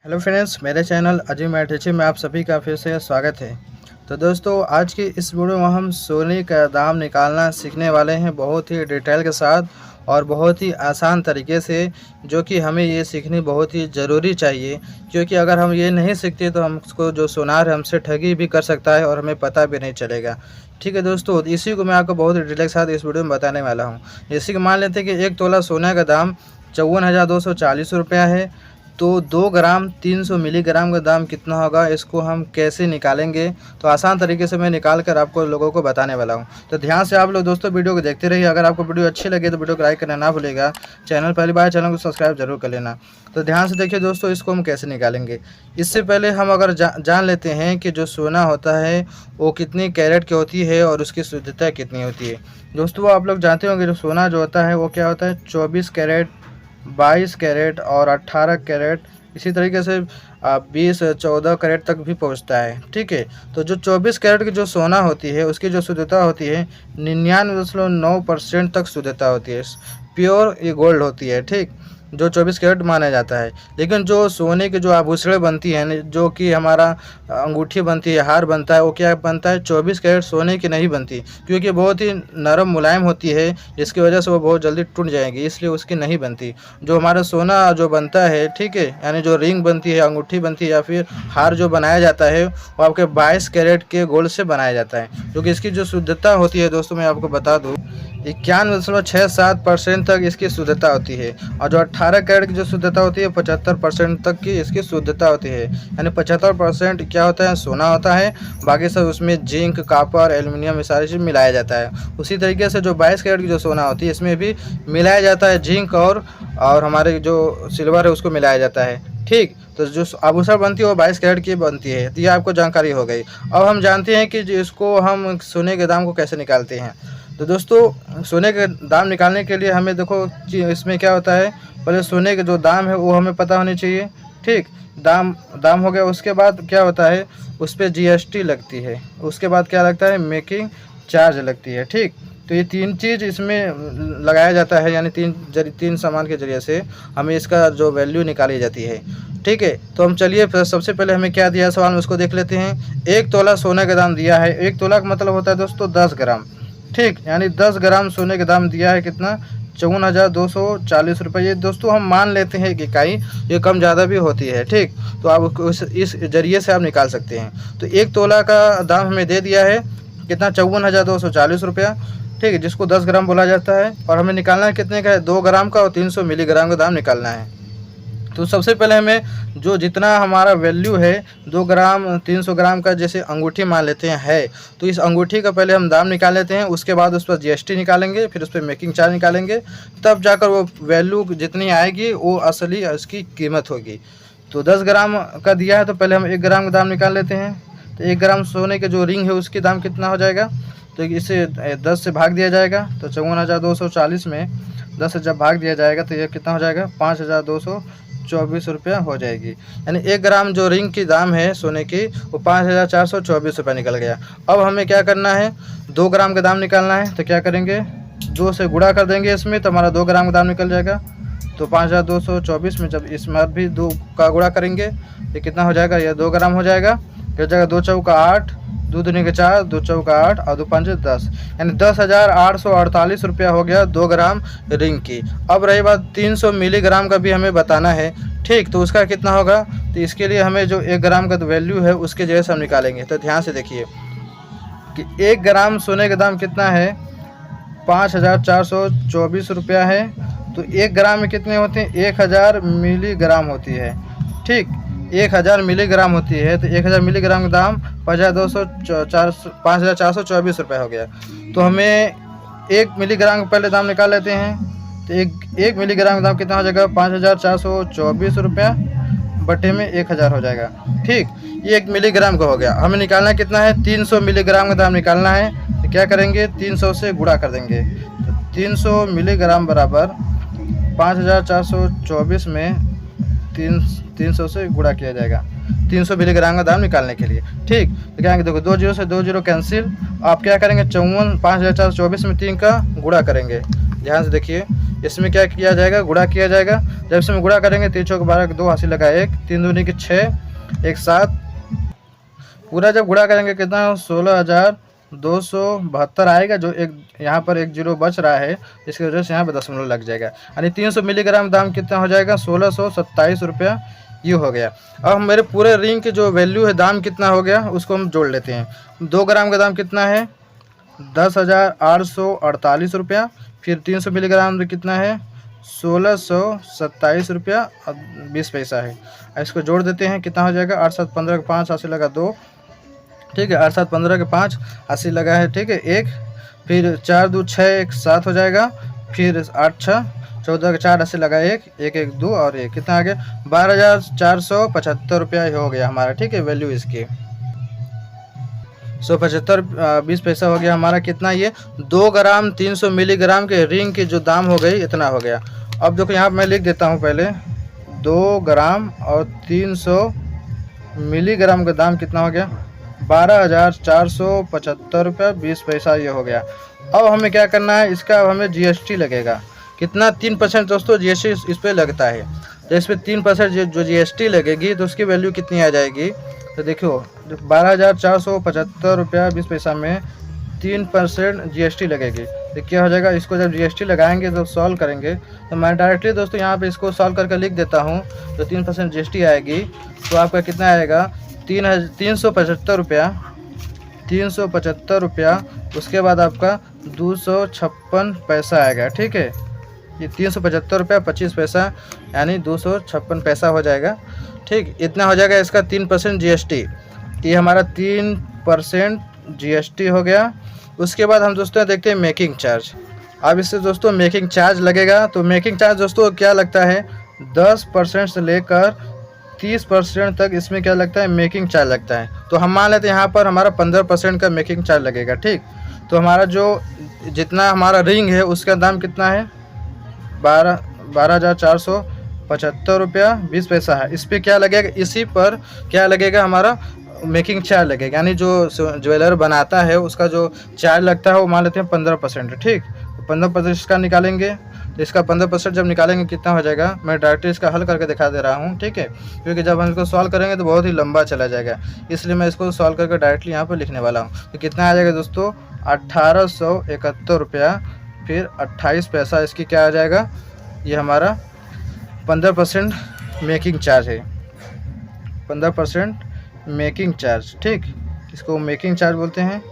Hello friends, मेरे channel Ajay मैट्रिची में आप सभी का फिर से स्वागत है। तो दोस्तों, आज की इस वीडियो में हम सोने का दाम निकालना सीखने वाले हैं बहुत ही डिटेल के साथ और बहुत ही आसान तरीके से, जो कि हमें ये सीखनी बहुत ही ज़रूरी चाहिए, क्योंकि अगर हम ये नहीं सीखते तो हमको जो सोनार है हमसे ठगी भी कर सकता है और हमें पता भी नहीं चलेगा। ठीक है दोस्तों, इसी को मैं आपको बहुत ही डिटेल के साथ इस वीडियो में बताने वाला हूँ। जैसे कि मान लेते हैं कि 1 तोला सोना का दाम 54,240 रुपया है, तो 2 ग्राम 300 मिलीग्राम का दाम कितना होगा, इसको हम कैसे निकालेंगे, तो आसान तरीके से मैं निकाल कर आपको लोगों को बताने वाला हूं। तो ध्यान से आप लोग दोस्तों वीडियो को देखते रहिए। अगर आपको वीडियो अच्छी लगे तो वीडियो को लाइक करना ना भूलेगा। चैनल पहली बार चैनल को सब्सक्राइब जरूर कर लेना। तो ध्यान से देखिए दोस्तों, इसको हम कैसे निकालेंगे। इससे पहले हम अगर जान लेते हैं कि जो सोना होता है वो कितनी कैरेट की होती है और उसकी शुद्धता कितनी होती है। दोस्तों, आप लोग जानते होंगे जो सोना जो होता है वो क्या होता है, 24 कैरेट, 22 कैरेट और 18 कैरेट, इसी तरीके से 20-14 कैरेट तक भी पहुंचता है। ठीक है, तो जो 24 कैरेट की जो सोना होती है उसकी जो शुद्धता होती है 99.9% तक शुद्धता होती है, प्योर ये गोल्ड होती है। ठीक, जो 24 कैरेट माना जाता है। लेकिन जो सोने के जो आभूषण बनती है, जो कि हमारा अंगूठी बनती है, हार बनता है, वो क्या बनता है, 24 कैरेट सोने की नहीं बनती, क्योंकि बहुत ही नरम मुलायम होती है, जिसकी वजह से वो बहुत जल्दी टूट जाएगी, इसलिए उसकी नहीं बनती। जो हमारा सोना जो बनता है, ठीक है, यानी जो रिंग बनती है, अंगूठी बनती है या फिर हार जो बनाया जाता है, वो आपके 22 कैरेट के गोल्ड से बनाया जाता है। क्योंकि इसकी जो शुद्धता होती है दोस्तों, मैं आपको बता दूँ, 91.67% तक इसकी शुद्धता होती है। और जो 18 कैरेट की जो शुद्धता होती है 75% तक की इसकी शुद्धता होती है। यानी 75% क्या होता है, सोना होता है, बाकी सब उसमें जिंक, कॉपर, एल्युमिनियम, ये सारी चीज़ मिलाया जाता है। उसी तरीके से जो 22 कैरेट की जो सोना होती है इसमें भी मिलाया जाता है जिंक और हमारे जो सिल्वर है उसको मिलाया जाता है। ठीक, तो जो आभूषण बनती है वो 22 कैरेट की बनती है। तो ये आपको जानकारी हो गई। अब हम जानते हैं कि इसको हम सोने के दाम को कैसे निकालते हैं। तो दोस्तों, सोने के दाम निकालने के लिए हमें देखो इसमें क्या होता है, पहले सोने के जो दाम है वो हमें पता होनी चाहिए। ठीक, दाम हो गया, उसके बाद क्या होता है, उस पर GST लगती है, उसके बाद क्या लगता है, मेकिंग चार्ज लगती है। ठीक, तो ये 3 चीज़ इसमें लगाया जाता है, यानी 3 सामान के जरिए से हमें इसका जो वैल्यू निकाली जाती है। ठीक है, तो हम चलिए फिर सबसे पहले हमें क्या दिया सवाल में उसको देख लेते हैं। 1 तोला सोने का दाम दिया है, 1 तोला का मतलब होता है दोस्तों 10 ग्राम। ठीक, यानी 10 ग्राम सोने के दाम दिया है कितना, 54,240 रुपये। ये दोस्तों हम मान लेते हैं कि इकाई, ये कम ज़्यादा भी होती है। ठीक, तो आप इस जरिए से आप निकाल सकते हैं। तो 1 तोला का दाम हमें दे दिया है कितना, 54,240 रुपया। ठीक है, जिसको 10 ग्राम बोला जाता है। और हमें निकालना है कितने का है, 2 ग्राम का और 300 मिलीग्राम का दाम निकालना है। तो सबसे पहले हमें जो जितना हमारा वैल्यू है 2 ग्राम 300 ग्राम का, जैसे अंगूठी मान लेते हैं है, तो इस अंगूठी का पहले हम दाम निकाल लेते हैं। उसके बाद उस पर GST निकालेंगे, फिर उस पर मेकिंग चार्ज निकालेंगे, तब जाकर वो वैल्यू जितनी आएगी वो असली उसकी कीमत होगी। तो 10 ग्राम का दिया है तो पहले हम 1 ग्राम का दाम निकाल लेते हैं। तो 1 ग्राम सोने के जो रिंग है उसकी दाम कितना हो जाएगा, तो इसे 10 से भाग दिया जाएगा। तो 54,240 में 10 से जब भाग दिया जाएगा तो ये कितना हो जाएगा, 5,224 रुपया हो जाएगी। यानी 1 ग्राम जो रिंग की दाम है सोने की वो 5,424 रुपया निकल गया। अब हमें क्या करना है, 2 ग्राम का दाम निकालना है। तो क्या करेंगे, 2 से गुणा कर देंगे इसमें, तो हमारा 2 ग्राम का दाम निकल जाएगा। तो 5,224 में जब इसमें भी 2 का गुणा करेंगे ये कितना हो जाएगा, यह 2 ग्राम हो जाएगा। फिर जाएगा 2 चौका 8, 2 दूनी के 4, 2 चौका 8 और 2 पंचे 10, यानी 10,848 रुपया हो गया 2 ग्राम रिंग की। अब रही बात 300 मिलीग्राम का भी हमें बताना है। ठीक, तो उसका कितना होगा, तो इसके लिए हमें जो 1 ग्राम का वैल्यू है उसके जगह से हम निकालेंगे। तो ध्यान से देखिए कि 1 ग्राम सोने का दाम कितना है, 5,424 रुपया है। तो 1 ग्राम में कितने होते हैं, 1,000 मिलीग्राम होती है। ठीक, 1,000 मिलीग्राम होती है। तो 1,000 मिलीग्राम का दाम 5,424 रुपये हो गया। तो हमें 1 मिलीग्राम का पहले दाम निकाल लेते हैं। तो 1 मिलीग्राम का दाम कितना हो जाएगा, 5,424 रुपया बटे में 1,000 हो जाएगा। ठीक, ये 1 मिलीग्राम का हो गया। हमें निकालना कितना है, 300 मिलीग्राम का दाम निकालना है। तो क्या करेंगे, 300 से गुणा कर देंगे। तो 300 मिलीग्राम बराबर 5,424 में 300 से गुणा किया जाएगा 300 मिलीग्राम का दाम निकालने के लिए। ठीक, तो क्या देखो 2 जीरो से 2 जीरो कैंसिल। आप क्या करेंगे, 54 5,424 में 3 का गुणा करेंगे। ध्यान से देखिए इसमें क्या किया जाएगा, गुणा किया जाएगा। जब इसमें गुणा करेंगे 3 चौक 12 2 हासिल लगा 1, 3 दूनी की 6, 1 7, पूरा जब गुणा करेंगे कितना 16,272 आएगा। जो एक यहाँ पर एक जीरो बच रहा है, इसकी वजह से यहाँ पर दशमलव लग जाएगा। यानी 300 मिलीग्राम दाम कितना हो जाएगा, 1627 रुपया ये हो गया। अब मेरे पूरे रिंग की जो वैल्यू है, दाम कितना हो गया उसको हम जोड़ लेते हैं। 2 ग्राम का दाम कितना है, 10,848 रुपया। फिर 300 मिलीग्राम कितना है, 1627 रुपया 20 पैसा है। इसको जोड़ देते हैं, कितना हो जाएगा, 8 7 15 5 80 लगा 2, ठीक है, 8 7 15 के 5 80 लगा है, ठीक है 1, फिर 4 2 6 1 7 हो जाएगा, फिर 8 6 14 के 4 80 लगा 1 1 1 2 और 1 कितना आ गया, 12,475 रुपया हो गया हमारा, ठीक है। वैल्यू इसकी 175 20 पैसा हो गया हमारा। कितना ये 2 ग्राम 300 मिलीग्राम के रिंग की जो दाम हो गई इतना हो गया। अब देखो यहाँ मैं लिख देता हूँ पहले, 2 ग्राम और 300 मिलीग्राम का दाम कितना हो गया, 12,475 रुपया 20 पैसा ये हो गया। अब हमें क्या करना है, इसका अब हमें जीएसटी लगेगा। कितना, 3% दोस्तों जीएसटी इस पर लगता है। तो इस पर 3% जो जीएसटी लगेगी तो उसकी वैल्यू कितनी आ जाएगी, तो देखो 12,475 रुपया 20 पैसा में 3% जीएसटी लगेगी। तो क्या हो जाएगा, इसको जब जीएसटी लगाएंगे तो सॉल्व करेंगे, तो मैं डायरेक्टली दोस्तों यहाँ पे इसको सॉल्व करके लिख देता हूँ। तो 3% जीएसटी आएगी तो आपका कितना आएगा, 375 रुपया 375 रुपया। उसके बाद आपका 256 पैसा आएगा, ठीक है। ये 375 रुपया 25 पैसा यानी 256 पैसा हो जाएगा, ठीक। इतना हो जाएगा इसका 3% जीएसटी। ये हमारा 3% जीएसटी हो गया। उसके बाद हम दोस्तों देखते हैं मेकिंग चार्ज। अब इससे दोस्तों मेकिंग चार्ज लगेगा। तो मेकिंग चार्ज दोस्तों क्या लगता है, 10% से लेकर 30% तक इसमें क्या लगता है, मेकिंग चार्ज लगता है। तो हम मान लेते हैं यहाँ पर हमारा 15% का मेकिंग चार्ज लगेगा, ठीक। तो हमारा जो जितना हमारा रिंग है उसका दाम कितना है, 12,475 रुपया 20 पैसा है। इस पर क्या लगेगा, इसी पर क्या लगेगा, हमारा मेकिंग चार्ज लगेगा। यानी जो ज्वेलर बनाता है उसका जो चार्ज लगता है वो मान लेते हैं 15%, ठीक। तो 15% इसका निकालेंगे। तो इसका 15% जब निकालेंगे कितना हो जाएगा, मैं डायरेक्टली इसका हल करके दिखा दे रहा हूँ, ठीक है। क्योंकि जब हम इसको सॉल्व करेंगे तो बहुत ही लंबा चला जाएगा, इसलिए मैं इसको सॉल्व करके डायरेक्टली यहाँ पर लिखने वाला हूँ। तो कितना आ जाएगा दोस्तों, 1,871 रुपया फिर 28 पैसा इसकी क्या आ जाएगा, ये हमारा 15% मेकिंग चार्ज है, 15% मेकिंग चार्ज, ठीक। इसको मेकिंग चार्ज बोलते हैं,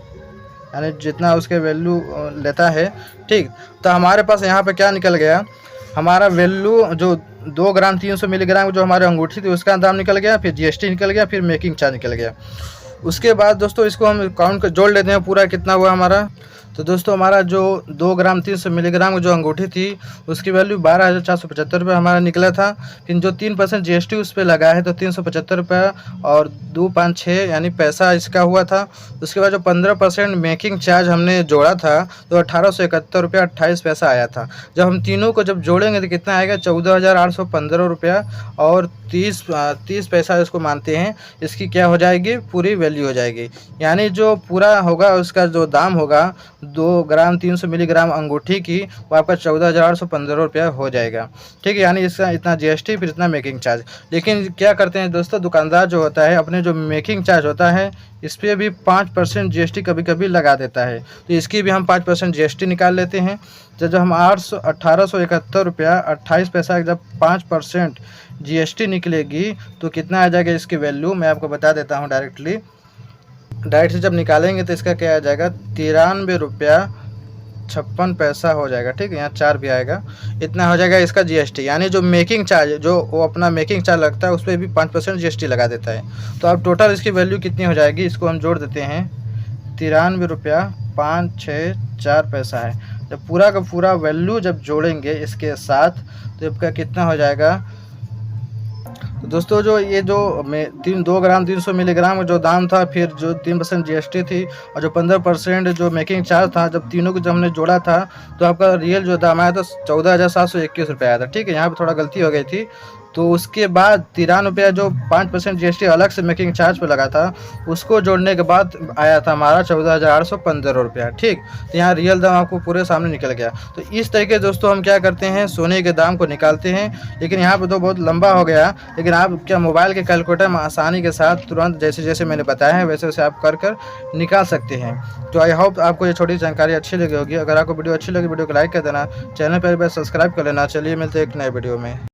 यानी जितना उसके वैल्यू लेता है, ठीक। तो हमारे पास यहाँ पे क्या निकल गया, हमारा वैल्यू जो 2 ग्राम 300 मिलीग्राम जो हमारी अंगूठी थी उसका दाम निकल गया, फिर जीएसटी निकल गया, फिर मेकिंग चार्ज निकल गया। उसके बाद दोस्तों इसको हम काउंट कर जोड़ लेते हैं, पूरा कितना हुआ हमारा। तो दोस्तों हमारा जो 2 ग्राम 300 मिलीग्राम जो अंगूठी थी उसकी वैल्यू 12,475 रुपये हमारा निकला था। फिर जो 3% जीएसटी उस पर लगा है तो 375 रुपये और 2 5 6 यानी पैसा इसका हुआ था। उसके बाद जो 15% मेकिंग चार्ज हमने जोड़ा था तो 1,871 रुपया 28 पैसा आया था। जब हम तीनों को जब जोड़ेंगे तो कितना आएगा, 14,815 रुपया और 30 पैसा इसको मानते हैं। इसकी क्या हो जाएगी, पूरी वैल्यू हो जाएगी। यानी जो पूरा होगा उसका जो दाम होगा 2 ग्राम 300 मिलीग्राम अंगूठी की वो आपका 14,815 रुपया हो जाएगा, ठीक है। यानी इसका इतना जीएसटी फिर इतना मेकिंग चार्ज। लेकिन क्या करते हैं दोस्तों, दुकानदार जो होता है अपने जो मेकिंग चार्ज होता है इस पर भी 5% जीएसटी कभी कभी लगा देता है। तो इसकी भी हम 5% जीएसटी निकाल लेते हैं। जब हम 1,871 रुपया 28 पैसा जब 5% जीएसटी निकलेगी तो कितना आ जाएगा इसकी वैल्यू, मैं आपको बता देता हूँ डायरेक्टली। डायरेक्ट से जब निकालेंगे तो इसका क्या आ जाएगा, 93 रुपया 56 पैसा हो जाएगा, ठीक है। यहाँ 4 भी आएगा, इतना हो जाएगा इसका जीएसटी। यानी जो मेकिंग चार्ज जो वो अपना मेकिंग चार्ज लगता है उस पर भी 5% जीएसटी लगा देता है। तो अब टोटल इसकी वैल्यू कितनी हो जाएगी, इसको हम जोड़ देते हैं, 93 रुपया 564 पैसा है। जब पूरा का पूरा वैल्यू जब जोड़ेंगे इसके साथ तो इसका कितना हो जाएगा। तो दोस्तों जो ये जो 2 ग्राम 300 मिलीग्राम जो दाम था, फिर जो 3% जीएसटी थी और जो 15% जो मेकिंग चार्ज था, जब तीनों को जब हमने जोड़ा था तो आपका रियल जो दाम आया था 14,721 रुपये आया था, ठीक है। यहाँ पे थोड़ा गलती हो गई थी। तो उसके बाद 93 रुपया जो 5% GST अलग से मेकिंग चार्ज पे लगा था, उसको जोड़ने के बाद आया था हमारा 14,815 रुपया। ठीक, तो यहाँ रियल दाम आपको पूरे सामने निकल गया। तो इस तरीके से दोस्तों हम क्या करते हैं, सोने के दाम को निकालते हैं। लेकिन यहाँ पे तो बहुत लंबा हो गया, लेकिन आप क्या मोबाइल के कैलकुलेटर में आसानी के साथ तुरंत जैसे जैसे मैंने बताया है वैसे वैसे आप कर निकाल सकते हैं। तो आई होप आपको ये छोटी जानकारी अच्छी लगी होगी। अगर आपको वीडियो अच्छी लगी, वीडियो को लाइक कर देना, चैनल पर सब्सक्राइब कर लेना। चलिए मिलते हैं एक नए वीडियो में।